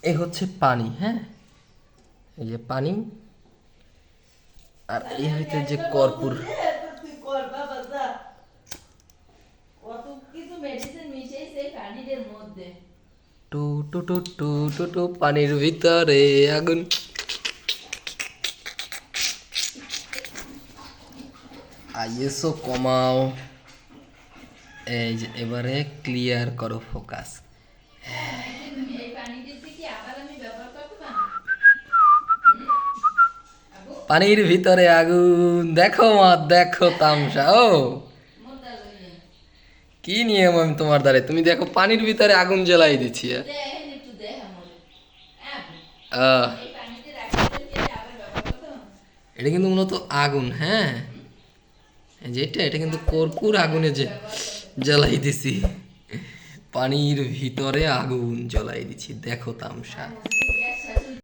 এ হচ্ছে পানি, হ্যাঁ, এই যে পানি। আর এই হইতে যে কর্পূর। টু টু টু টু টু টু, পানির ভিতরে আগুন। আইএসও কমাও। এই যে এবারে ক্লিয়ার করো ফোকাস। পানির ভিতরে আগুন, দেখো মা, দেখো তামসা। ও কি নিয়ম আমি তোমার দ্বারে, তুমি দেখো পানির ভিতরে আগুন জ্বালাই দিচ্ছি। আহ, এটা কিন্তু মূলত আগুন, হ্যাঁ, যেটা এটা কিন্তু কর্পূর আগুনে যে জ্বালাই দিছি। পানির ভিতরে আগুন জ্বালাই দিছি, দেখো তামসা।